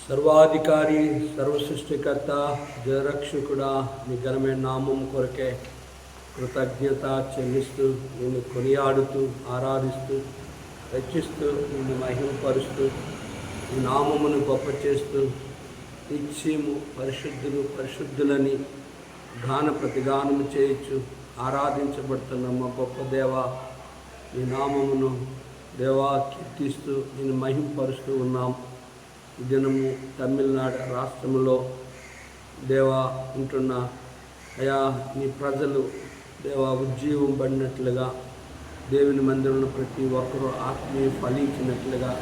సర్వాధికారి, సర్వసృష్టికర్త, జయరక్షకుడా, నీ ఘనమైన నామం కొరకే కృతజ్ఞత చెల్లిస్తూ నిన్ను కొనియాడుతూ ఆరాధిస్తూ రక్షిస్తూ నిన్ను మహిమపరుస్తూ నీ నామమును గొప్ప చేస్తూ నిత్యము పరిశుద్ధులని గాన ప్రతిగానము చేయొచ్చు ఆరాధించబడుతున్న మా గొప్ప దేవా, నీ నామమును దేవా కీర్తిస్తూ నేను మహిమపరుస్తూ ఉన్నాం. ఈ దినము తమిళనాడు రాష్ట్రంలో దేవా ఉంటున్న అయా నీ ప్రజలు దేవా ఉజ్జీవం పడినట్లుగా, దేవుని మందిరంలో ప్రతి ఒక్కరూ ఆత్మీయ ఫలించినట్లుగా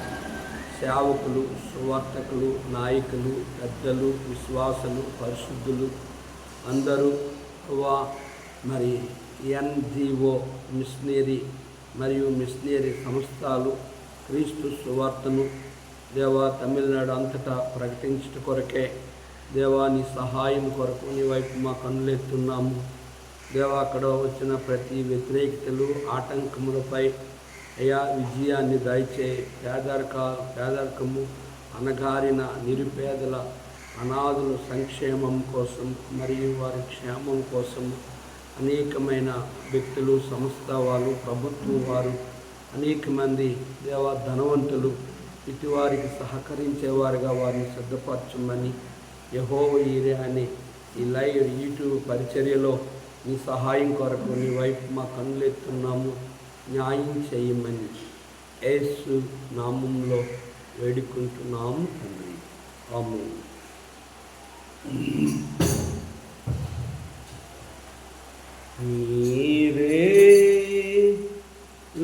సేవకులు, సువార్తకులు, నాయకులు, పెద్దలు, విశ్వాసులు, పరిశుద్ధులు అందరూ మరి NGO మిషనరీ సంస్థలు క్రీస్తు సువార్తను దేవా తమిళనాడు అంతటా ప్రకటించట కొరకే దేవా నీ సహాయం కొరకు నీ వైపు మా కన్నులెత్తున్నాము. దేవా అక్కడ వచ్చిన ప్రతి వ్యతిరేకతలు ఆటంకములపై అయా విజయాన్ని దయచే పేదరికము అణగారిన నిరుపేదల అనాథుల సంక్షేమం కోసం మరియు వారి క్షేమం కోసం అనేకమైన వ్యక్తులు, సంస్థ వాళ్ళు, ప్రభుత్వం వారు, అనేక మంది దేవా ధనవంతులు ఇటు వారికి సహకరించేవారుగా వారిని సిద్ధపరచమని యెహోవా ఈరే అనే ఈ లైవ్ యూట్యూబ్ పరిచర్యలో నీ సహాయం కొరకు నీ వైపు మా కన్నులెత్తున్నాము. న్యాయం చేయమని యేసు నామంలో వేడుకుంటున్నాము తండ్రి, ఆమేన్. నీరే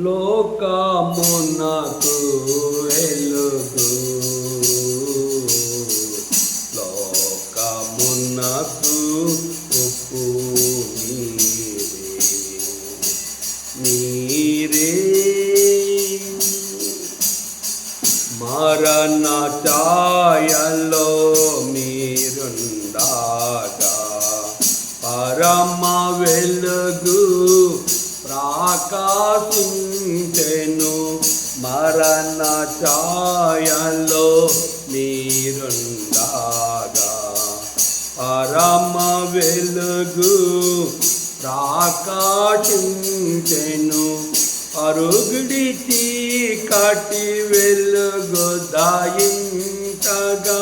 లోకమునకు వెలుగు, లోకమునకు ఉప్పు నీరే, మరణ ఛాయలో మీరుండగా పరమ వెలుగు ప్రకాశించెను. మరణ ఛాయలో మీరుండగా పరమ వెలుగు ప్రకాశించెను. అరుగుడి చీకటి వెలుగు దాయించగా,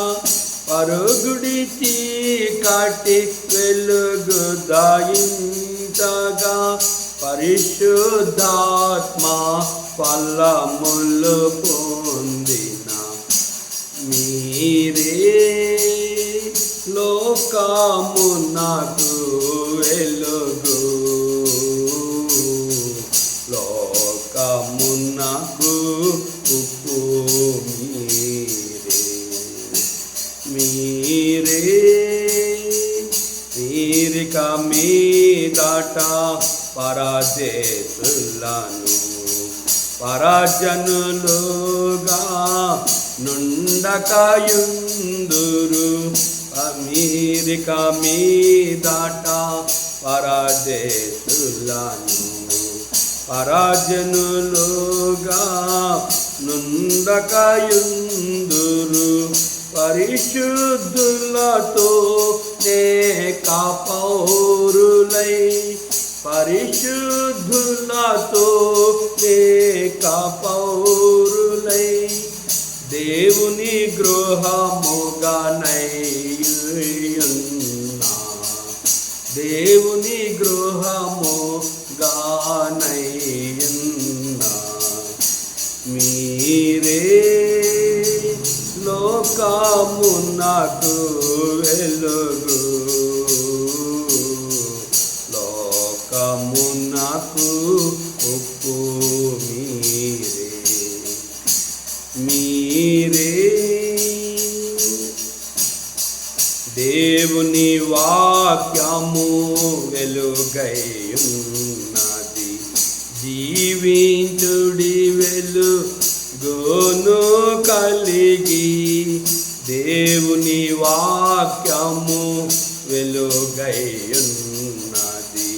అరుగుడి చీకటి వెలుగు దాయించగా పరిశుద్ధాత్మ ఫలములు పొందిన మీరే లోకమునకు వెలుగు, లోకమునకు ఉప్పు మీరే. తీరిక మీదట పరదేశులను పరాజనులుగా నుండకయుందురు. అమీరిక మీదట పరదేశులను పరాజనులుగా నుండకయుందురు. పరిశుద్ధులతో పౌరులై, పరిశుద్ధులతో పౌరులై దేవుని గృహముగానైయున్నా, దేవుని గృహముగానైయున్నా మీరే లోకమునకు వెలుగు, లోకమునకు ఉప్పు మీరే. దేవుని వాక్యము వెలుగై ఉన్నది, జీవించుడి వెలుగును కలిగి. దేవుని వాక్యము వెలుగై ఉన్నది,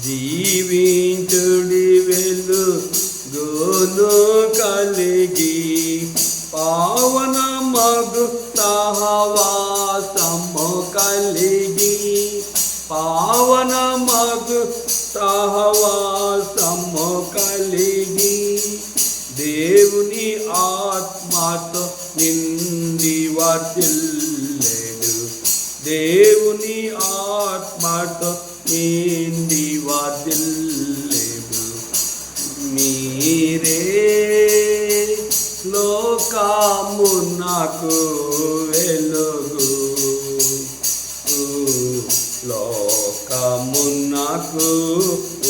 జీవించుడి వెలుగును కలిగి. పావన మగు సహవాసము కలిగి పావనమగు సహవాసము కలిగి దేవుని ఆత్మతో నిండి వర్ధిల్లేడు. దేవుని ఆత్మతో నిండి వర్ధిల్లేడు. మీరే లోకమునకు వెలుగు, లోకమునకు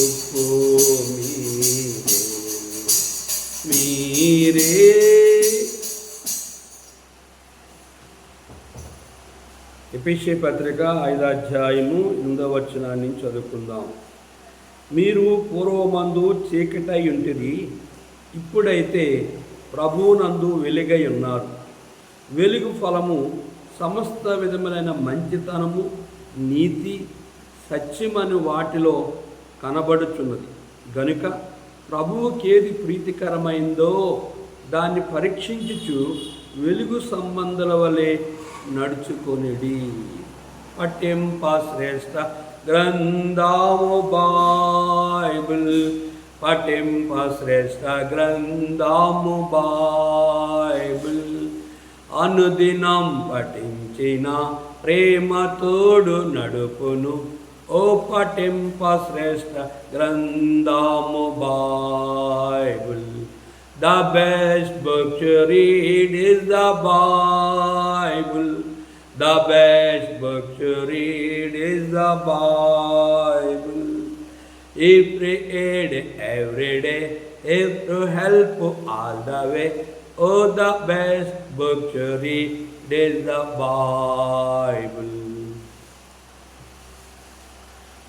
ఉప్పు మీరే. ఎఫెసీ పత్రిక 5వ అధ్యాయము 8వ వచనాన్ని చదువుకుందాం. మీరు పూర్వమందు చీకటై ఉంటిరి, ఇప్పుడైతే ప్రభువునందు వెలుగై ఉన్నారు. వెలుగు ఫలము సమస్త విధములైన మంచితనము, నీతి, సత్యమని వాటిలో కనబడుచున్నది. గనుక ప్రభువుకేది ప్రీతికరమైందో దాన్ని పరీక్షించుచు వెలుగు సంబంధుల వలె నడుచుకొనిడి. పఠింప శ్రేష్ఠ గ్రంథము బైబిల్, పఠింప శ్రేష్ఠ గ్రంథము బైబిల్. అనుదినం పఠించిన ప్రేమ తోడు నడుపును. ఓ పఠింప శ్రేష్ఠ గ్రంథము Bible. The best book to read is the Bible. The best book to read is the Bible. If read every day, if to help all the way. Oh, the best book to read is the Bible.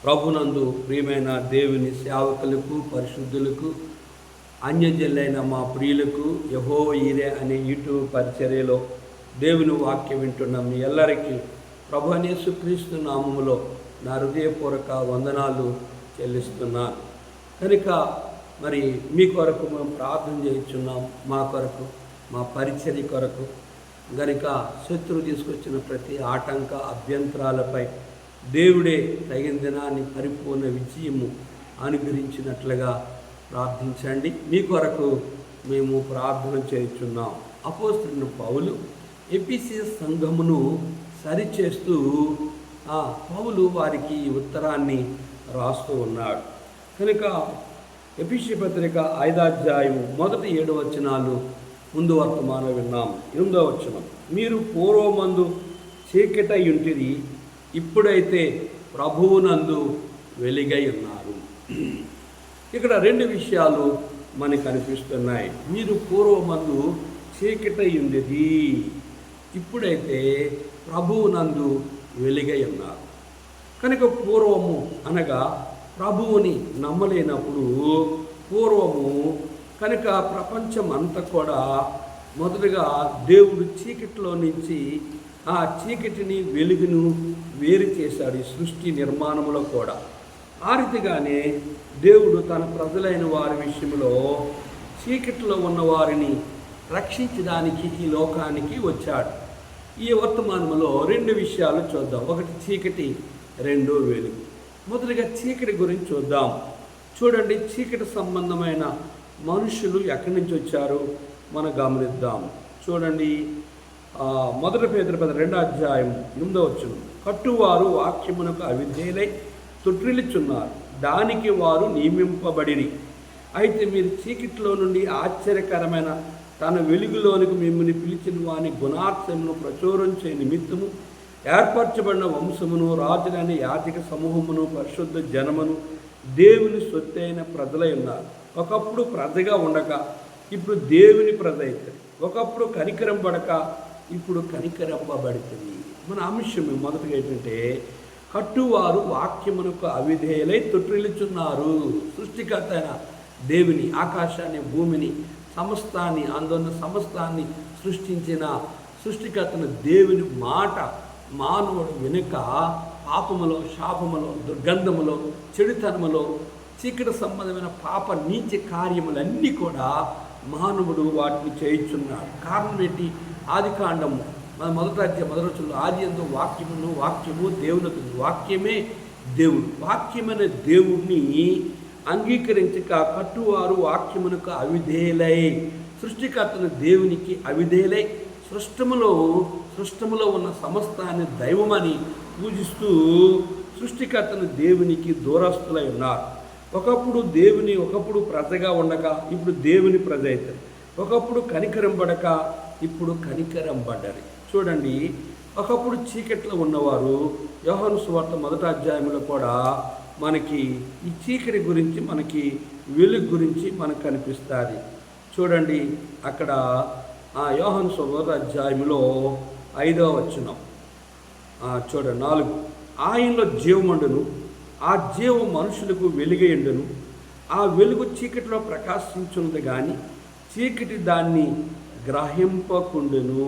ప్రభునందు ప్రియమైన దేవుని సేవకులకు, పరిశుద్ధులకు, అన్యజనులైన మా ప్రియులకు యెహోవా ఈరే అనే YouTube పరిచర్యలో దేవుని వాక్యం వింటున్న మీ ಎಲ್ಲరికీ ప్రభువైన యేసుక్రీస్తు నామములో నా హృదయపూర్వక వందనాలు చెల్లిస్తున్నాను. కనుక మరి మీ కొరకు మేము ప్రార్థన చేస్తున్నాం, మా కొరకు, మా పరిచర్య కొరకు. కనుక శత్రువు తీసుకొచ్చిన ప్రతి ఆటంక అభ్యంతరాలపై దేవుడే తగిన దినాన్ని పరిపూర్ణ విజయము అనుగ్రహించినట్లుగా ప్రార్థించండి. మీ కొరకు మేము ప్రార్థన చేస్తున్నాం. అపోస్తలుడైన పౌలు ఎఫెసీ సంఘమును సరిచేస్తూ పౌలు వారికి ఉత్తరాన్ని రాస్తూ ఉన్నాడు. కనుక ఎఫెసీ పత్రిక 5వ అధ్యాయం 1-7 వచనాలు ముందు వర్తమానం విన్నాం. 8వ వచనం, మీరు పూర్వమందు చీకటై ఉంటిరి, ఇప్పుడైతే ప్రభువునందు వెలుగై ఉన్నారు. ఇక్కడ 2 విషయాలు మనకు కనిపిస్తున్నాయి. మీరు పూర్వమందు చీకటై ఉండేది, ఇప్పుడైతే ప్రభువునందు వెలుగై ఉన్నారు. కనుక పూర్వము అనగా ప్రభువుని నమ్మలేనప్పుడు, పూర్వము కనుక ప్రపంచం అంతా కూడా మొదటగా దేవుడు చీకటిలో నుంచి ఆ చీకటిని వెలుగును వేరు చేశాడు ఈ సృష్టి నిర్మాణంలో కూడా. ఆ రీతిగానే దేవుడు తన ప్రజలైన వారి విషయంలో చీకటిలో ఉన్న వారిని రక్షించడానికి ఈ లోకానికి వచ్చాడు. ఈ వర్తమానంలో 2 విషయాలు చూద్దాం. ఒకటి చీకటి, 2 వెలుగు. మొదటిగా చీకటి గురించి చూద్దాం. చూడండి, చీకటి సంబంధమైన మనుషులు ఎక్కడి నుంచి వచ్చారు మనం గమనిద్దాం. చూడండి, 1 పేతురు 2వ అధ్యాయం 8వ వచనం, కట్టువారు వాక్యమునకు అవిధేయులై తొట్టిల్లుచున్నారు, దానికి వారు నియమింపబడిరి. అయితే మీరు చీకటిలో నుండి ఆశ్చర్యకరమైన తన వెలుగులోనికి మిమ్మల్ని పిలిచిన వాని గుణార్థమును ప్రచురం చేయ నిమిత్తము ఏర్పరచబడిన వంశమును, రాజులని యాజక సమూహమును, పరిశుద్ధ జనమును, దేవుని సొత్తైన ప్రజలై ఉన్నారు. ఒకప్పుడు ప్రజగా ఉండక ఇప్పుడు దేవుని ప్రజ అవుతుంది. ఒకప్పుడు కనికరింపబడక ఇప్పుడు కనికరింపబడుతుంది. మన అంశం మొదటిగా ఏంటంటే, కట్టువారు వాక్యమునకు అవిధేయులై తొట్టిల్లుచున్నారు. సృష్టికర్త అయిన దేవుని, ఆకాశాన్ని, భూమిని, సమస్తాన్ని, అందున్న సమస్తాన్ని సృష్టించిన సృష్టికర్తన దేవుని మాట మానవుడు వెనుక పాపములో, శాపములో, దుర్గంధములో, చెడుతనములో, చీకటి సంబంధమైన పాప నీచ కార్యములన్నీ కూడా మానవుడు వాటిని చేయుచున్నాడు. కారణం ఏంటి? ఆదికాండము మన మొదటి వచనంలో ఆది యందు వాక్యమును, వాక్యము దేవునికి, వాక్యమే దేవుడు. వాక్యమైన దేవుడిని అంగీకరించక కట్టువారు వాక్యమునకు అవిధేయులై, సృష్టికర్తను దేవునికి అవిధేయులై సృష్టములో ఉన్న సమస్తాన్ని దైవమని పూజిస్తూ సృష్టికర్తను దేవునికి దూరస్తులై ఉన్నారు. ఒకప్పుడు ప్రజగా ఉండక ఇప్పుడు దేవుని ప్రజ అవుతారు. ఒకప్పుడు కనికరంబడక ఇప్పుడు కనికరంబడ్డారు. చూడండి, ఒకప్పుడు చీకట్లో ఉన్నవారు యోహాను సువార్త 1వ అధ్యాయంలో కూడా మనకి ఈ చీకటి గురించి, మనకి వెలుగు గురించి మనకు కనిపిస్తుంది. చూడండి, అక్కడ యోహాను సువార్త 1వ అధ్యాయంలో 5వ వచనం చూడండి 4. ఆయనలో జీవముండును, ఆ జీవం మనుషులకు వెలుగయుండును, ఆ వెలుగు చీకటిలో ప్రకాశించున్నది కానీ చీకటి దాన్ని గ్రహింపకుండును.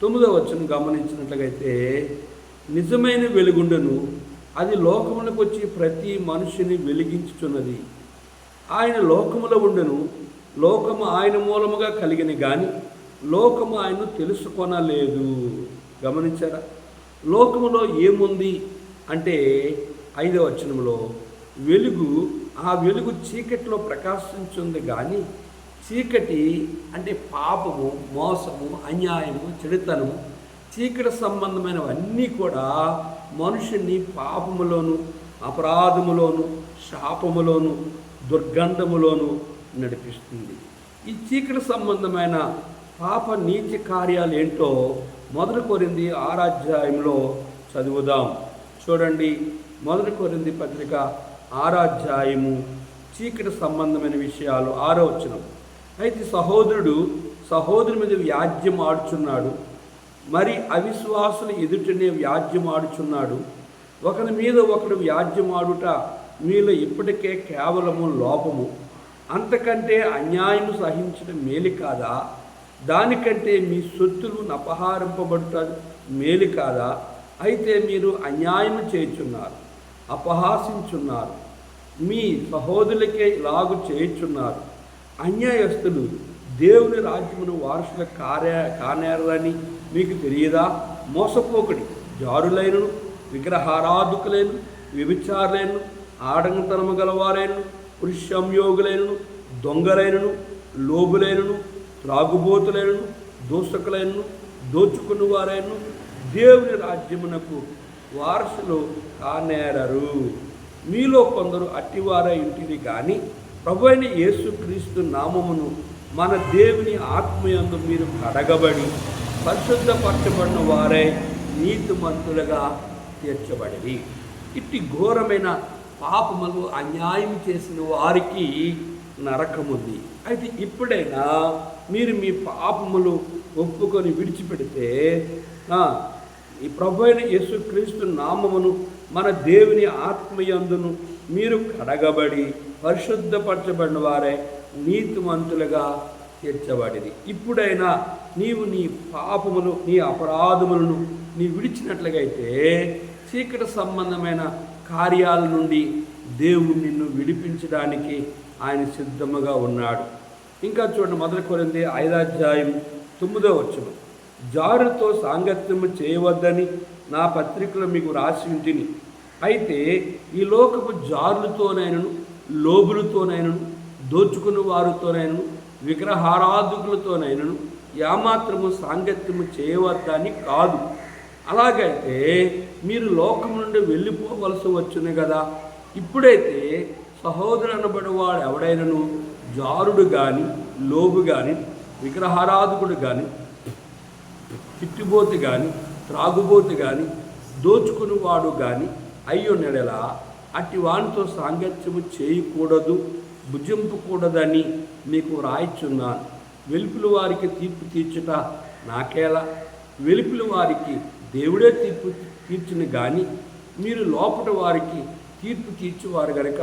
9వ వచనం గమనించినట్లయితే, నిజమైన వెలుగుండును, అది లోకములకు వచ్చి ప్రతి మనిషిని వెలిగించుచున్నది. ఆయన లోకములో ఉండును, లోకము ఆయన మూలముగా కలిగిన కానీ లోకము ఆయన్ను తెలుసుకొనలేదు. గమనించారా? లోకములో ఏముంది అంటే 5వ వచనంలో వెలుగు, ఆ వెలుగు చీకటిలో ప్రకాశించుంది కానీ చీకటి అంటే పాపము, మోసము, అన్యాయము, చెడుతనము, చీకటి సంబంధమైనవన్నీ కూడా మనుషుని పాపములోను, అపరాధములోను, శాపములోను, దుర్గంధములోను నడిపిస్తుంది. ఈ చీకటి సంబంధమైన పాప నీచ కార్యాలు ఏంటో 1 కొరింథీ 6వ అధ్యాయంలో చదువుదాం. చూడండి, 1 కొరింథీ పత్రిక 6వ అధ్యాయము చీకటి సంబంధమైన విషయాలు 6వ వచనం. అయితే సహోదరుడి మీద వ్యాజ్యం ఆడుచున్నాడు, మరి అవిశ్వాసుల ఎదుటనే వ్యాజ్యం ఆడుచున్నాడు. ఒకరి మీద ఒకడు వ్యాజ్యం ఆడుట మీలో ఇప్పటికే కేవలము లోపము. అంతకంటే అన్యాయం సహించడం మేలు కాదా? దానికంటే మీ సొత్తులు అపహరింపబడుట మేలు కాదా? అయితే మీరు అన్యాయం చేయుచున్నారు, అపహాసించున్నారు, మీ సహోదరులకే ఇలాగు చేయుచున్నారు. అన్యాయస్తులు దేవుని రాజ్యమును వారసుల కానేరని మీకు తెలియదా? మోసపోకుడి, జారులైనను, విగ్రహారాధకులైన, వ్యభిచారులైనను, ఆడంగతనము గలవారైనను, పురుషంయోగులైనను, దొంగలైనను, లోబులైనను, త్రాగుబోతులైనను, దోషకులైనను, దోచుకున్న వారైనను దేవుని రాజ్యమునకు వారసులు కానేరరు. మీలో కొందరు అట్టివారై ఇంటిది కానీ ప్రభువైన యేసుక్రీస్తు నామమును మన దేవుని ఆత్మయందు మీరు కడగబడి పరిశుద్ధపరచబడిన వారై నీతిమంతులుగా తీర్చబడి. ఇట్టి ఘోరమైన పాపములు, అన్యాయం చేసిన వారికి నరకముంది. అయితే ఇప్పుడైనా మీరు మీ పాపములు ఒప్పుకొని విడిచిపెడితే ఈ ప్రభువైన యేసుక్రీస్తు నామమును మన దేవుని ఆత్మయందును మీరు కడగబడి పరిశుద్ధపరచబడిన వారే నీతిమంతులుగా తీర్చబడిది. ఇప్పుడైనా నీవు నీ పాపములు, నీ అపరాధములను నీ విడిచినట్లుగైతే చీకటి సంబంధమైన కార్యాల నుండి దేవుడు నిన్ను విడిపించడానికి ఆయన సిద్ధముగా ఉన్నాడు. ఇంకా చూడండి, 1 కొరింథీ 5వ అధ్యాయం 9వ వచనం. జారుతో సాంగత్యము చేయవద్దని నా పత్రికలో మీకు రాసి ఉంటిని. అయితే ఈ లోకపు జారులతోనైనను, లోబులతోనైనను, దోచుకున్న వారితోనైనను, విగ్రహారాధకులతోనైనను ఏమాత్రము సాంగత్యము చేయవద్దని కాదు. అలాగైతే మీరు లోకం నుండి వెళ్ళిపోవలసి వచ్చును కదా. ఇప్పుడైతే సహోదరు అనబడివాడు ఎవడైనను జారుడు కానీ, లోబు కానీ, విగ్రహారాధకుడు కానీ, తిట్టుబోతు కానీ, త్రాగుబోతు కానీ, దోచుకునివాడు కానీ అయ్యున్నడలా అట్టి వానితో సాంగత్యము చేయకూడదు, భుజింపకూడదని మీకు రాయిచున్నాను. వెలుపుల వారికి తీర్పు తీర్చుట నాకేలా? వెలుపుల వారికి దేవుడే తీర్పు తీర్చును కానీ మీరు లోపట వారికి తీర్పు తీర్చువారు గనక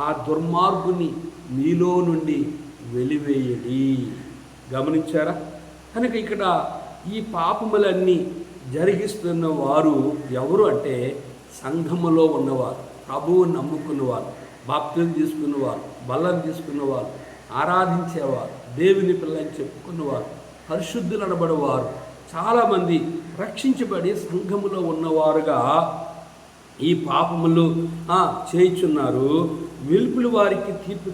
ఆ దుర్మార్గుని మీలో నుండి వెలివేయడి. గమనించారా? కనుక ఇక్కడ ఈ పాపములన్నీ జరిగిస్తున్న వారు ఎవరు అంటే సంఘములో ఉన్నవారు, ప్రభువు నమ్ముకున్నవారు, బాప్తిజం తీసుకున్నవారు, బల్లం తీసుకున్నవారు, ఆరాధించేవారు, దేవుని పిల్లని చెప్పుకున్నవారు, పరిశుద్ధులు అనబడేవారు చాలామంది రక్షించబడి సంఘములో ఉన్నవారుగా ఈ పాపములు చేయుచున్నారు. వెలుపులు వారికి తీర్పు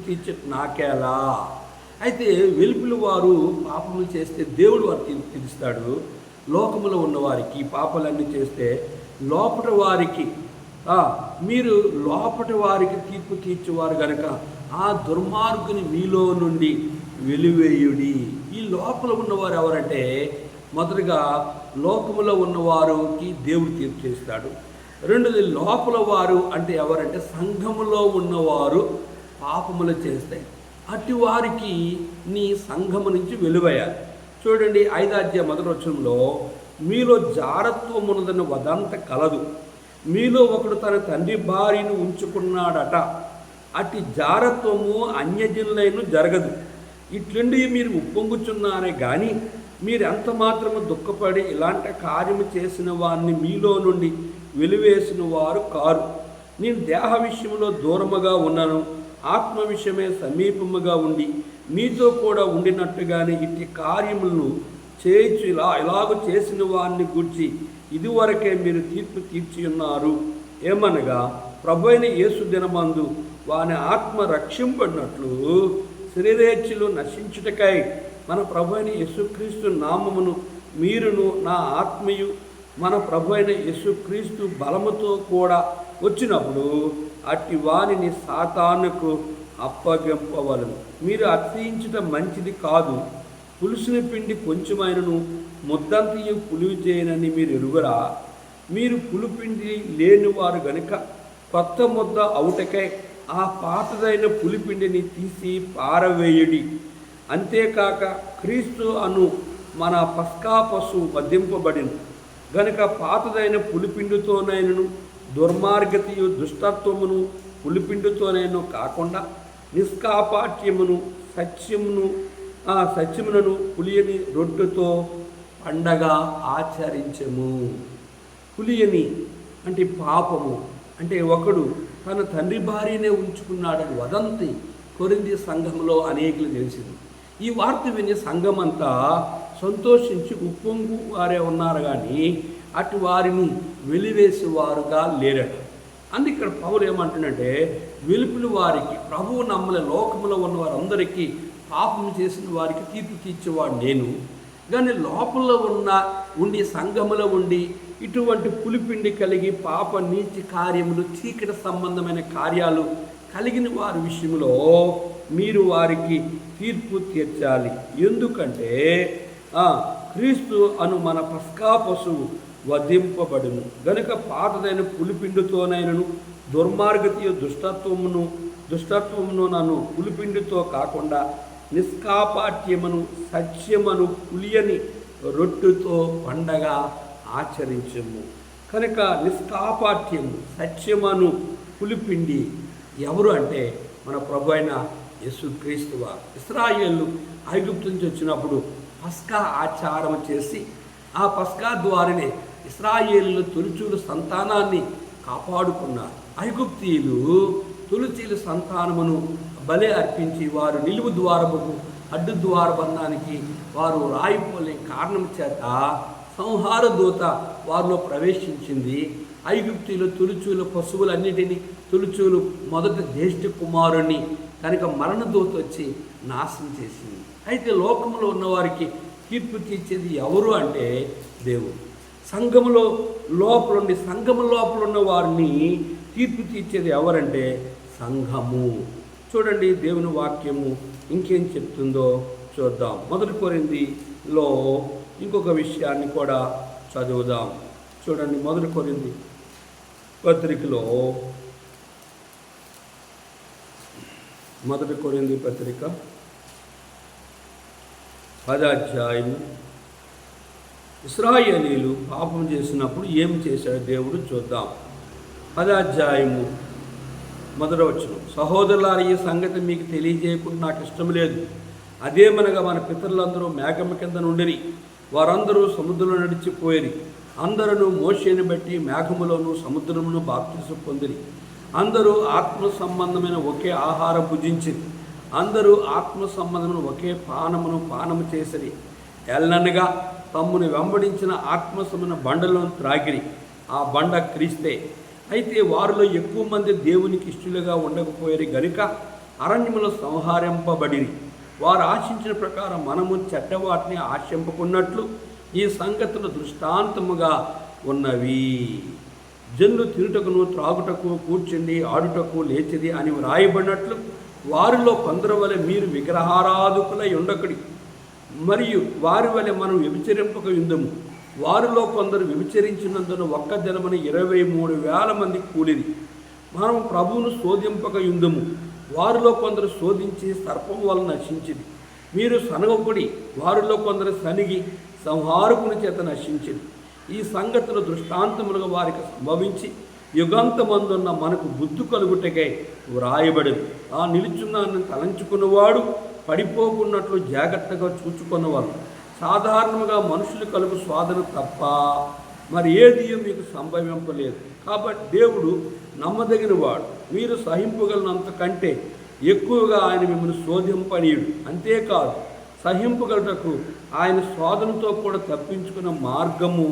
నాకేలా. అయితే వెలుపులు వారు పాపములు చేస్తే దేవుడు వారు తీర్పు తీరుస్తాడు. లోకములో ఉన్నవారికి పాపాలన్నీ చేస్తే లోపట వారికి మీరు లోపట వారికి తీర్పు తీర్చేవారు కనుక ఆ దుర్మార్గుని మీలో నుండి వెలివేయుడి. ఈ లోపల ఉన్నవారు ఎవరంటే మొదటగా లోకములో ఉన్నవారికి దేవుడు తీర్పు చేస్తాడు. రెండోది లోపల వారు అంటే ఎవరంటే సంఘములో ఉన్నవారు పాపములు చేస్తే అటు వారికి నీ సంఘము నుంచి వెలువేయాలి. చూడండి 5వ అధ్యాయం 1వ వచనంలో మీలో జారత్వం ఉన్నదన్న వదంత కలదు. మీలో ఒకడు తన తండ్రి భార్యను ఉంచుకున్నాడట. అట్టి జారత్వము అన్యజనులైన జరగదు. ఇట్లుండి మీరు ఉప్పొంగుచున్నారే కానీ మీరు ఎంత మాత్రము దుఃఖపడి ఇలాంటి కార్యము చేసిన వారిని మీలో నుండి వెలివేసిన వారు కారు. నేను దేహ విషయంలో దూరముగా ఉన్నాను, ఆత్మ విషయమే సమీపముగా ఉండి మీతో కూడా ఉండినట్టుగానే ఇట్టి కార్యములను చేయొచ్చు. ఇలాగ చేసిన వారిని గూర్చి ఇదివరకే మీరు తీర్పు తీర్చి ఉన్నారు. ఏమనగా ప్రభువైన యేసు దినమందు వాని ఆత్మ రక్షింపడినట్లు శరీరేచ్ఛలు నశించుటకై మన ప్రభువైన యేసుక్రీస్తు నామమును మీరును నా ఆత్మయు మన ప్రభువైన యేసుక్రీస్తు బలముతో కూడా వచ్చినప్పుడు అట్టి వానిని సాతానుకు అప్పగింపవలను. మీరు అతిశయించటం మంచిది కాదు. పులుసుని పిండి కొంచెమైనను ముద్దంతయు పులివి చేయనని మీరు ఎరుగరా? మీరు పులిపిండి లేనివారు గనుక కొత్త ముద్ద అవుటకై ఆ పాతదైన పులిపిండిని తీసి పారవేయుడి. అంతేకాక క్రీస్తు అను మన పస్కా పశువు వధింపబడిన గనుక పాతదైన పులిపిండితోనైనను దుర్మార్గతయు దుష్టత్వమును పులిపిండితోనైనా కాకుండా నిష్కాపాఠ్యమును సత్యములను పులియని రొట్టెతో పండగ ఆచరించము. పులియని అంటే పాపము అంటే ఒకడు తన తండ్రి భార్యనే ఉంచుకున్నాడని వదంతి కొరింథీ సంఘంలో అనేకులు తెలిసింది. ఈ వార్త విని సంఘం అంతా సంతోషించి ఉప్పొంగు వారే ఉన్నారు కానీ అటు వారిని వెలివేసేవారుగా లేరట. అందుకే ఇక్కడ పౌలు ఏమంటున్నాడంటే వెలుపులు వారికి ప్రభువు నమ్మల లోకములో ఉన్న వారందరికీ పాపం చేసిన వారికి తీర్పు తీర్చేవాడు నేను. కానీ లోపల ఉండి సంఘములో ఉండి ఇటువంటి పులిపిండి కలిగి పాప నీతి కార్యములు చీకటి సంబంధమైన కార్యాలు కలిగిన వారి విషయంలో మీరు వారికి తీర్పు తీర్చాలి. ఎందుకంటే క్రీస్తు అను మన పస్కా పశువు వధింపబడును గనుక పాతదైన పులిపిండితోనైనను దుర్మార్గతయు దుష్టత్వమును నన్ను పులిపిండితో కాకుండా నిష్కాపాఠ్యమును సత్యమును పులియని రొట్టెతో పండగ ఆచరించము. కనుక నిష్కాపాఠ్యము సత్యమును పులిపిండి ఎవరు అంటే మన ప్రభు అయిన యేసుక్రీస్తు వారు. ఇశ్రాయేలు ఐగుప్తు నుంచి వచ్చినప్పుడు పస్కా ఆచారం చేసి ఆ పస్కా ద్వారానే ఇశ్రాయేలు తొలిచూలు సంతానాన్ని కాపాడుకున్నారు. ఐగుప్తీయులు తొలిచూలు సంతానమును బలి అర్పించి వారు నిలువు ద్వారముకు అడ్డు ద్వారబంధానికి వారు రాయిపోలే కారణం చేత సంహార దూత వారిలో ప్రవేశించింది. ఐగుప్తీయులు తొలిచూలు పశువులన్నిటినీ తొలిచూలు మొదట జ్యేష్ఠ కుమారుణ్ణి కనుక మరణ దూత వచ్చి నాశనం చేసింది. అయితే లోకంలో ఉన్నవారికి తీర్పు తీర్చేది ఎవరు అంటే దేవుడు. సంఘములో లోపలుండి సంఘము లోపల ఉన్న వారిని తీర్పు తీర్చేది ఎవరంటే సంఘము. చూడండి దేవుని వాక్యము ఇంకేం చెప్తుందో చూద్దాం. 1 కొరింథీలో ఇంకొక విషయాన్ని కూడా చదువుదాం. చూడండి 1 కొరింథీ పత్రికలో 1 కొరింథీ పత్రిక 10వ అధ్యాయము. ఇశ్రాయేలీలు పాపం చేసినప్పుడు ఏం చేశాడు దేవుడు చూద్దాం. 10వ అధ్యాయము 1వ వచనం. సహోదరులారా, ఈ సంగతి మీకు తెలియజేయకుండా నాకు ఇష్టం లేదు. అదేమనగా మన పితరులందరూ మేఘము కింద నుండిరి, వారందరూ సముద్రంలో నడిచిపోయిరి. అందరూ మోషేని బట్టి మేఘములోను సముద్రమును బాప్తిసం పొందిరి. అందరూ ఆత్మ సంబంధమైన ఒకే ఆహారం భుజించిరి. అందరూ ఆత్మ సంబంధమైన ఒకే పానము చేసిరి. ఎల్లనగా తమ్మును వెంబడించిన ఆత్మసమున బండలను త్రాగిరి. ఆ బండ క్రీస్తే. అయితే వారిలో ఎక్కువ మంది దేవునికి ఇష్టలుగా ఉండకపోయారు గనుక అరణ్యములో సంహరింపబడిరి. వారు ఆశించిన ప్రకారం మనము చెడ్డవాటిని ఆశింపకున్నట్లు ఈ సంగతులు దృష్టాంతముగా ఉన్నవి. జనులు తినుటకును త్రాగుటకు కూర్చుండి ఆడుటకు లేచిది అని వ్రాయబడినట్లు వారిలో కొందరు వలె మీరు విగ్రహారాధకులై ఉండకుడి, మరియు వారి వలె మనం వ్యభిచరింపక యుందము. వారిలో కొందరు వ్యభిచరించినందున ఒక్క దినమున 23,000 మంది కూలిది. మనం ప్రభువును శోధింపక యుందము. వారిలో కొందరు శోధించి సర్పం వలన నశించింది. మీరు సనగకుడి. వారిలో కొందరు సనిగి సంహారకుని చేత నశించింది. ఈ సంగతులు దృష్టాంతములుగా వారికి సంభవించి యుగాంతమందున్న మనకు బుద్ధి కలుగుటకై వ్రాయబడింది. ఆ నిలుచున్నాన్ని తలంచుకున్నవాడు పడిపోకున్నట్లు జాగ్రత్తగా చూచుకున్నవారు. సాధారణంగా మనుషులు కలుగు స్వాదన తప్ప మరి ఏది మీకు సంభవింపలేదు. కాబట్టి దేవుడు నమ్మదగిన వాడు. మీరు సహింపగలనంత కంటే ఎక్కువగా ఆయన మిమ్మల్ని శోధింపనీయుడు. అంతేకాదు, సహింపగలటకు ఆయన శోధనతో కూడా తప్పించుకున్న మార్గము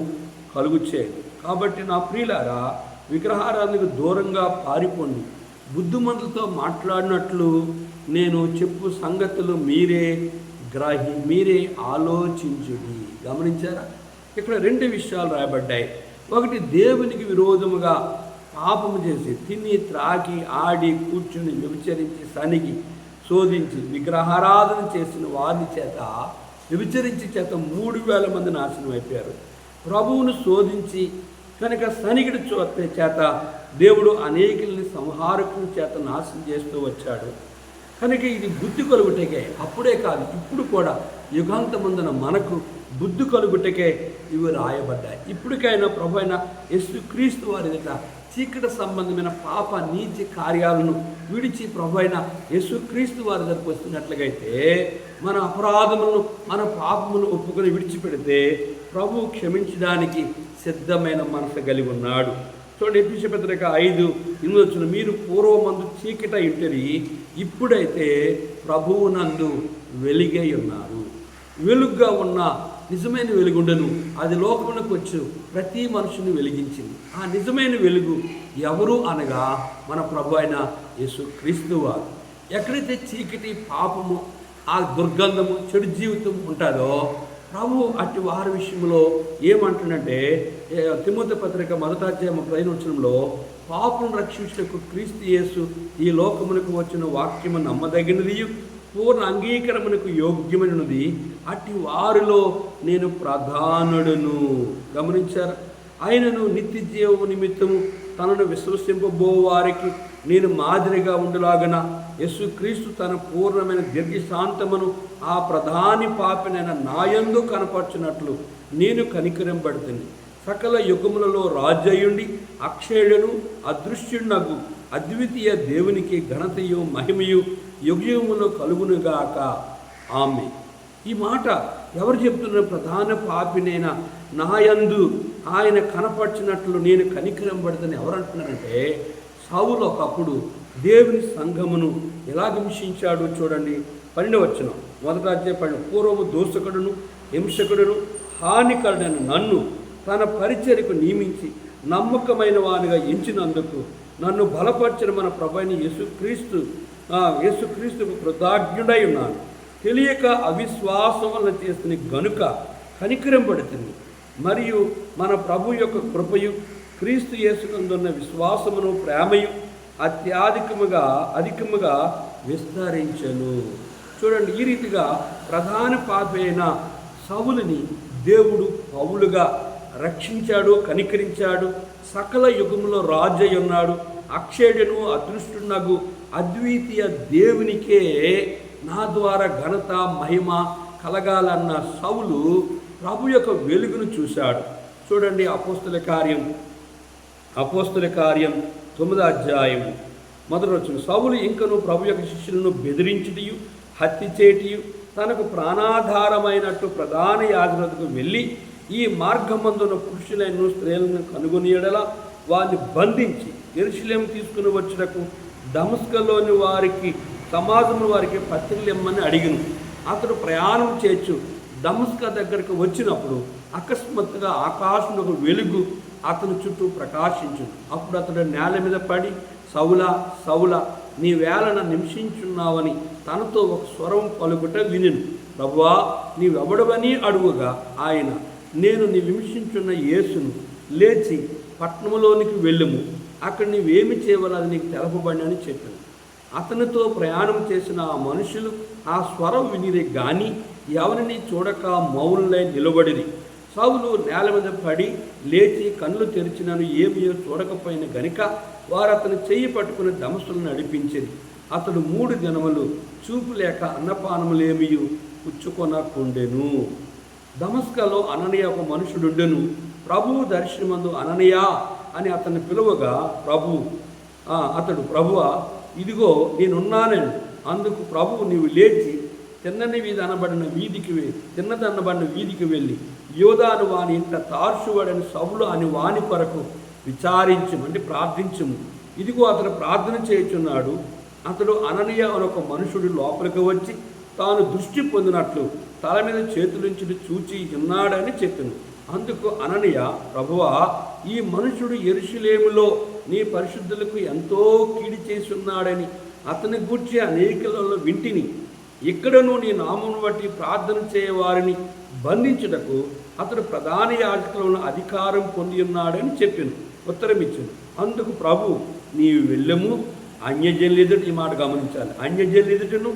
కలుగుచేది. కాబట్టి నా ప్రియులారా, విగ్రహారాధనకు దూరంగా పారిపోండి. బుద్ధిమంతులతో మాట్లాడినట్లు నేను చెప్పు సంగతులు మీరే ఆలోచించుడి. గమనించారా? ఇక్కడ 2 విషయాలు రాయబడ్డాయి. ఒకటి, దేవునికి విరోధముగా పాపము చేసి తిని త్రాగి ఆడి కూర్చుని వ్యభిచరించి సనిగి శోధించి విగ్రహారాధన చేసిన వారి చేత వ్యభిచరించి చేత 3,000 మంది నాశనం అయిపోయారు. ప్రభువును శోధించి కనుక సనిగిడి చేత దేవుడు అనేకుల్ని సంహారకుని చేత నాశనం చేస్తూ వచ్చాడు. కనుక ఇది బుద్ధి కలుగుటకే, అప్పుడే కాదు ఇప్పుడు కూడా యుగాంతమందున మనకు బుద్ధి కలుగుటకే ఇవి రాయబడ్డాయి. ఇప్పటికైనా ప్రభు అయిన యేసుక్రీస్తు వారి దగ్గర చీకటి సంబంధమైన పాప నీతి కార్యాలను విడిచి ప్రభు అయిన యేసుక్రీస్తు వారి దగ్గరకు వస్తున్నట్లుగైతే మన అపరాధములను మన పాపమును ఒప్పుకొని విడిచిపెడితే ప్రభు క్షమించడానికి సిద్ధమైన మనసు కలిగి ఉన్నాడు. చూడండి, ఎఫెసీయుల పత్రిక 5:8 మీరు పూర్వమందు చీకటి ఇంటరి, ఇప్పుడైతే ప్రభువునందు వెలుగై ఉన్నారు. వెలుగుగా ఉన్న నిజమైన వెలుగుండను అది లోకమునకు వచ్చి ప్రతి మనుషుని వెలిగించింది. ఆ నిజమైన వెలుగు ఎవరు అనగా మన ప్రభు అయిన యేసుక్రీస్తు వారు. ఎక్కడైతే చీకటి, పాపము, ఆ దుర్గంధము, చెడు జీవితం ఉంటుందో ప్రభు అట్టి వారి విషయంలో ఏమంటున్నంటే తిమోతి పత్రిక 1:15 పాపను రక్షించుటకు క్రీస్తు యేసు ఈ లోకమునకు వచ్చిన వాక్యము నమ్మదగినది, పూర్ణ అంగీకారమునకు యోగ్యమైనది, అట్టి వారిలో నేను ప్రధానుడును. గమనించారు? ఆయనను నిత్య జీవము నిమిత్తము తనను విశ్వసింపబో వారికి నేను మాదిరిగా ఉండలాగన యేసుక్రీస్తు తన పూర్ణమైన దీర్ఘశాంతమును ఆ ప్రధాని పాపినైన నాయందు కనపరచునట్లు నేను కనికరింపబడుతుంది. సకల యుగములలో రాజయుండి అక్షయుడును అదృశ్యునగు అద్వితీయ దేవునికి ఘనతయు మహిమయు యుగయుగములో కలుగునుగాక. ఆమె. ఈ మాట ఎవరు చెప్తున్నారు? ప్రధాన పాపినైన నాయందు ఆయన కనపరిచినట్లు నేను కనికరింపబడుతుంది ఎవరు అంటున్నారంటే సౌలు ఒకప్పుడు దేవుని సంఘమును ఎలా హింసించాడు చూడండి. 12 మొదట పూర్వము దోషకుడును హింసకుడును హానికరుడైన నన్ను తన పరిచర్యకు నియమించి నమ్మకమైన వానిగా ఎంచినందుకు నన్ను బలపరిచిన మన ప్రభువైన యేసుక్రీస్తుకు కృతజ్ఞుడై ఉన్నాను. తెలియక అవిశ్వాసం వల్ల చేసిన గనుక కనికరింపబడుతుంది. మరియు మన ప్రభు యొక్క కృపయు క్రీస్తు యేసునందున్న విశ్వాసమును ప్రేమయు అధికముగా విస్తరించెను. చూడండి, ఈ రీతిగా ప్రధాన పాపి అయిన సౌలుని దేవుడు పౌలుగా రక్షించాడు, కనికరించాడు. సకల యుగములో రాజు అయి ఉన్నాడు. అక్షయుడును అదృష్టునగు అద్వితీయ దేవునికే నా ద్వారా ఘనత మహిమ కలగాలన్న సౌలు ప్రభు యొక్క వెలుగును చూశాడు. చూడండి, అపోస్తుల కార్యం 9:1 సౌలు ఇంకను ప్రభు యొక్క శిష్యులను బెదిరించుటయు హత్య చేయుటయు తనకు ప్రాణాధారమైనట్టు ప్రధాన యాజకులకు వెళ్ళి ఈ మార్గమందున పురుషులను స్త్రీలను కనుగొని ఎడల వారిని బంధించి యెరూషలేము తీసుకుని వచ్చుటకు దమస్కలోని వారికి సమాజంలో వారికి పత్రికలు ఇమ్మని అడిగిను. అతడు ప్రయాణం చేయొచ్చు దమస్కా దగ్గరకు వచ్చినప్పుడు అకస్మాత్తుగా ఆకాశంలో ఒక వెలుగు అతని చుట్టూ ప్రకాశించింది. అప్పుడు అతడు నేల మీద పడి, సౌలా సౌలా, నీ వేళన నిమిషించున్నావని తనతో ఒక స్వరం పలుకుట వినెను. ప్రభువా, నీవెవడవని అడుగుగా ఆయన, నేను నీ హింసించున్న యేసును, లేచి పట్టణంలోనికి వెళ్ళుము, అక్కడ నీవేమి చేయవలది నీకు తెలపబడి అని చెప్పాను. అతనితో ప్రయాణం చేసిన ఆ మనుషులు ఆ స్వరం వినిరే గాని ఎవరిని చూడక మౌనులై నిలబడిరి. సౌలు నేల మీద పడి లేచి కళ్ళు తెరిచినను ఏమీ చూడకపోయిన గనుక వారు అతను చెయ్యి పట్టుకుని దమస్కులను నడిపించింది. అతడు 3 దినములు చూపు లేక అన్నపానములేమీ పుచ్చుకొనకుండెను. దమస్కలో అననీయ ఒక మనుషుడుండెను. ప్రభువు దర్శనమందు అననీయా అని అతన్ని పిలువగా అతడు, ప్రభువా, ఇదిగో నేనున్నానని. అందుకు ప్రభువు, నీవు లేచి తిన్నదనబడిన వీధికి వెళ్ళి యోధాను వాని ఇంట తార్షువాడని సౌలు అని వాని కొరకు విచారించము, అంటే ప్రార్థించము. ఇదిగో అతడు ప్రార్థన చేయుచున్నాడు. అతడు అననీయ అని ఒక మనుషుడు లోపలికి వచ్చి తాను దృష్టి పొందినట్లు తల మీద చేతులుంచి చూచి ఉన్నాడని చెప్పాను. అందుకు అననీయ, ప్రభువా, ఈ మనుషుడు యెరూషలేములో నీ పరిశుద్ధులకు ఎంతో కీడు చేసి ఉన్నాడని అతని గూర్చి అనేకులలో వింటిని. ఇక్కడను నీ నామమును బట్టి ప్రార్థన చేయవారిని బంధించుటకు అతడు ప్రధాన యాజకులను అధికారం పొంది ఉన్నాడని చెప్పాను. ఉత్తరం ఇచ్చాను. అందుకు ప్రభు, నీవు వెళ్ళము, అన్యజనుల ఎదుట, ఈ మాట గమనించాలి, అన్యజనుల ఎదుటను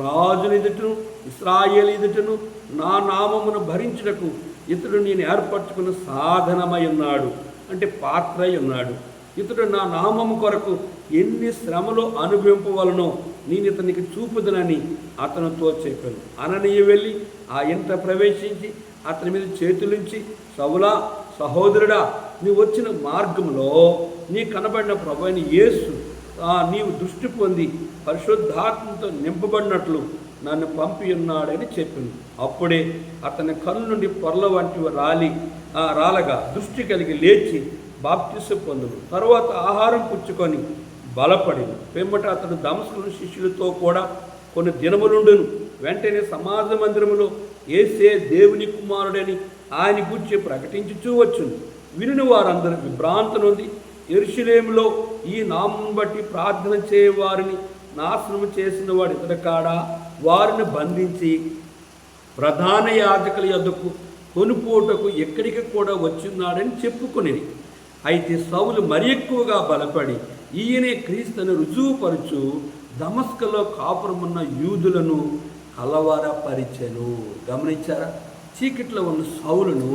రాజుల ఎదుటను ఇశ్రాయేలు ఎదుటను నా నామమును భరించుటకు ఇతడు నేను ఏర్పరచుకున్న సాధనమై ఉన్నాడు, అంటే పాత్ర అయి ఉన్నాడు. ఇతడు నా నామము కొరకు ఎన్ని శ్రమలు అనుభవింపవలనో నేను ఇతనికి చూపుదనని అతనితో చెప్పాను. అననీయ వెళ్ళి ఆ ఇంట ప్రవేశించి అతని మీద చేతులుంచి, సౌలా, సహోదరుడా, నీవు వచ్చిన మార్గంలో నీ కనబడిన ప్రభువైన యేసు నీవు దృష్టి పొంది పరిశుద్ధాత్మతో నింపబడినట్లు నన్ను పంపి ఉన్నాడని చెప్పింది. అప్పుడే అతని కన్ను నుండి పొరల వంటివి రాలగా దృష్టి కలిగి లేచి బాప్తిసం పొందును. తరువాత ఆహారం పుచ్చుకొని బలపడిను. పిమ్మట అతడు దమస్కుని శిష్యులతో కూడా కొన్ని దినములుండును. వెంటనే సమాజ మందిరములో యేసే దేవుని కుమారుడని ఆయన గూర్చి ప్రకటించుచూ వచ్చును. విని వారందరూ విభ్రాంతి నొంది, యెరూషలేములో ఈ నామం బట్టి ప్రార్థన చేయవారిని నాశనం చేసిన వాడు ఇతడు కాడా, వారిని బంధించి ప్రధాన యాజకుల యొద్దకు కొనుపోటకు ఎక్కడికి కూడా వచ్చిన్నాడని చెప్పుకొనిది. అయితే సౌలు మరి ఎక్కువగా బలపడి ఈయనే క్రీస్తును రుజువుపరచు దమస్కలో కాపురమున్న యూదులను కలవరపరిచెను. గమనించారా? చీకట్లో ఉన్న సౌలును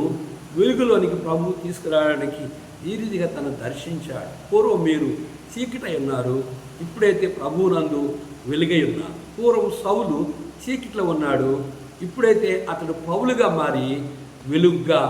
వెలుగులోనికి ప్రభువు తీసుకురావడానికి ఈ రీతిగా తను దర్శించాడు. పూర్వం మీరు చీకటై ఉన్నారు, ఇప్పుడైతే ప్రభువునందు వెలుగై ఉన్నారు. పూర్వం సౌలు చీకట్లో ఉన్నాడు, ఇప్పుడైతే అతడు పౌలుగా మారి వెలుగుగా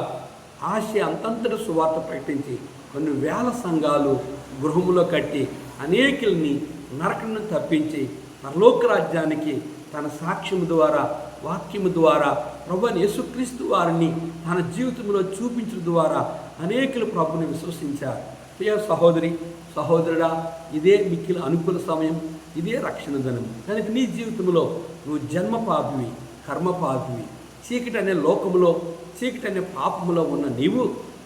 ఆసియా అంతంతట సువార్త ప్రకటించి కొన్ని వేల సంఘాలు గృహములో కట్టి అనేకుల్ని నరకను తప్పించి పరలోక రాజ్యానికి తన సాక్ష్యము ద్వారా, వాక్యము ద్వారా ప్రభువైన యేసుక్రీస్తు వారిని తన జీవితంలో చూపించడం ద్వారా అనేకులు ప్రభుని విశ్వసించారు. ప్రియ సహోదరి, సహోదరుడా, ఇదే మిక్కిలి అనుకూల సమయం, ఇదే రక్షణ దినం. కనుక నీ జీవితంలో నువ్వు జన్మ పాపివి, కర్మ పాపివి, చీకటి అనే లోకములో, చీకటి అనే పాపములో ఉన్న నీవు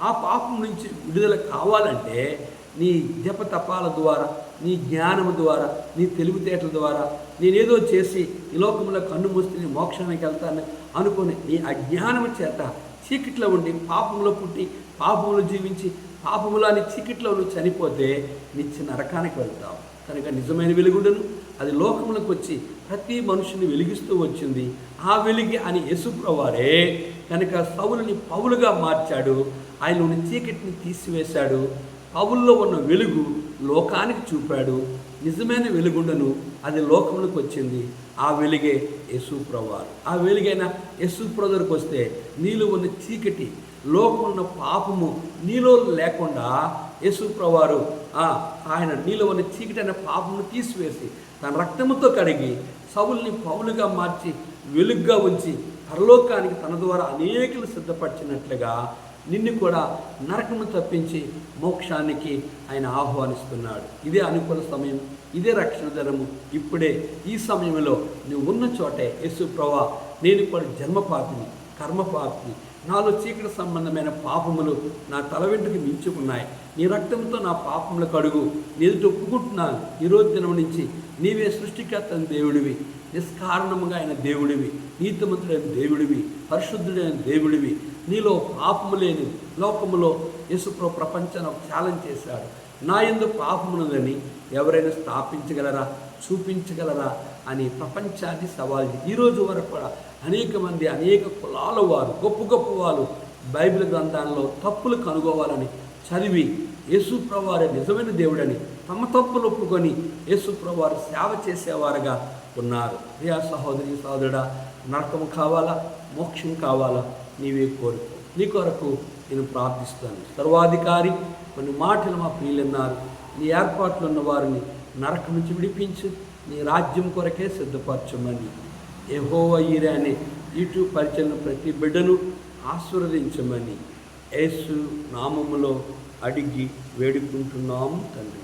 ఆ పాపం నుంచి విడుదల కావాలంటే నీ జపతపాల ద్వారా, నీ జ్ఞానము ద్వారా, నీ తెలివితేటల ద్వారా నేనేదో చేసి ఈ లోకంలో కన్ను మూస్తే నీ మోక్షానికి వెళ్తానని అనుకుని నీ అజ్ఞానము చేత చీకట్లో ఉండి పాపంలో పుట్టి పాపములు జీవించి పాపములాని చీకట్లో నువ్వు చనిపోతే నిత్య నరకానికి వెళ్తావు. కనుక నిజమైన వెలుగుడును అది లోకంలోకి వచ్చి ప్రతి మనుషుని వెలిగిస్తూ వచ్చింది. ఆ వెలిగి అని యేసుప్రభువారే కనుక సౌలుని పౌలుగా మార్చాడు. ఆయనలోని చీకటిని తీసివేశాడు. పౌల్లో ఉన్న వెలుగు లోకానికి చూపాడు. నిజమైన వెలుగుండను అది లోకంలోకి వచ్చింది. ఆ వెలుగే యేసుప్రభువారు. ఆ వెలుగైన యేసుప్రభు దగ్గరికి వస్తే నీలో ఉన్న చీకటి, లోకం ఉన్న పాపము నీలో లేకుండా యేసుప్రభువారు ఆయన నీలో ఉన్న చీకటి అనే పాపమును తీసివేసి తన రక్తముతో కడిగి సౌలుని పౌలుగా మార్చి వెలుగుగా ఉంచి పరలోకానికి తన ద్వారా అనేకులు సిద్ధపరిచినట్లుగా నిన్ను కూడా నరకము తప్పించి మోక్షానికి ఆయన ఆహ్వానిస్తున్నాడు. ఇదే అనుకూల సమయం, ఇదే రక్షణ దినము. ఇప్పుడే ఈ సమయంలో నువ్వు ఉన్న చోటే యేసు ప్రభువా, నేను కూడా జన్మ పాపిని, కర్మపాపి, నాలో చీకటి సంబంధమైన పాపములు నా తల వెంట్రుకి మించి ఉన్నాయి. నీ రక్తంతో నా పాపములు కడుగు. నీతో ఒప్పుకుంటున్నాను, ఈరోజు దినం నుంచి నీవే సృష్టికర్త దేవుడివి, నిష్కారణముగా అయిన దేవుడివి, నీతిమంతుడైన దేవుడివి, పరిశుద్ధుడైన దేవుడివి. నీలో పాపము లేని లోకములో యేసుప్రభు ప్రపంచాన్ని ఒక ఛాలెంజ్ చేశాడు. నా యందు పాపమున్నదని ఎవరైనా స్థాపించగలరా, చూపించగలరా అని ప్రపంచాన్ని సవాల్ చేసి ఈరోజు వరకు కూడా అనేక మంది, అనేక కులాల వారు, గొప్ప గొప్ప వాళ్ళు బైబిల్ గ్రంథాల్లో తప్పులు కనుగోవాలని చదివి యేసుప్రభు వారి నిజమైన దేవుడని తమ తప్పులు ఒప్పుకొని యేసుప్రభు వారు సేవ చేసేవారుగా ఉన్నారు. ప్రియా సహోదరి సహోదరుడా, నరకము కావాలా, మోక్షం కావాలా, నీవే కోరుకో. నీ కొరకు నేను ప్రార్థిస్తాను. సర్వాధికారి కొన్ని మాటలు మా ప్రియులన్నారు. నీ ఏర్పాట్లు ఉన్న వారిని నరకం నుంచి విడిపించు, నీ రాజ్యం కొరకే సిద్ధపరచమని యెహోవా ఈరే అనే యూట్యూబ్ పరిచయం ప్రతి బిడ్డను ఆశీర్వదించమని యేసు నామములో అడిగి వేడుకుంటున్నాము తండ్రి.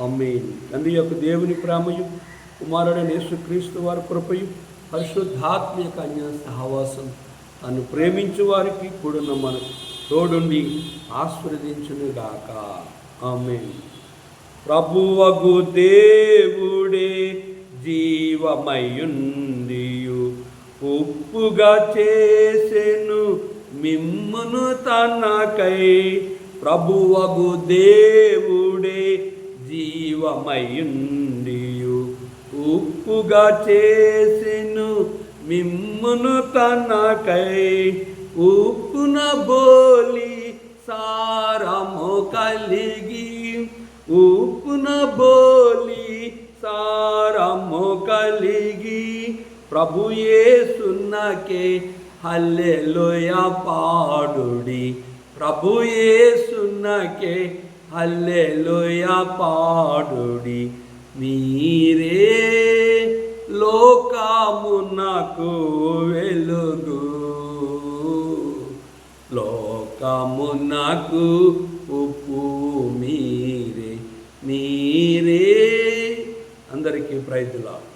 ఆమేన్. తండ్రి యొక్క దేవుని ప్రేమయు, కుమారుడైన యేసుక్రీస్తు వారి కృపయు, పరిశుద్ధాత్మ యొక్క అన్య సహవాసం తను ప్రేమించు వారికి కూడిన మనకు తోడుండి ఆశీర్వదించునుగాక. ఆమేన్. ప్రభువగు దేవుడే జీవమయుండియు ఉప్పుగా చేసెను మిమ్మును తనకై. ప్రభువగు దేవుడే జీవమయుండియు ఉప్పుగా చేసెను మిమ్మును తనకై. ఉప్పున బోలి సారము కలిగి, ఉప్పున బోలి సారము కలిగి, ప్రభు యేసునకే హల్లెలూయా పాడుడి. ప్రభు యేసునకే హల్లెలూయా పాడుడి. మీరే లోకమునకు వెలుగు, లోకమునకు ఉప్పు మీరే. అందరికీ ప్రైజ్ ది లార్డ్.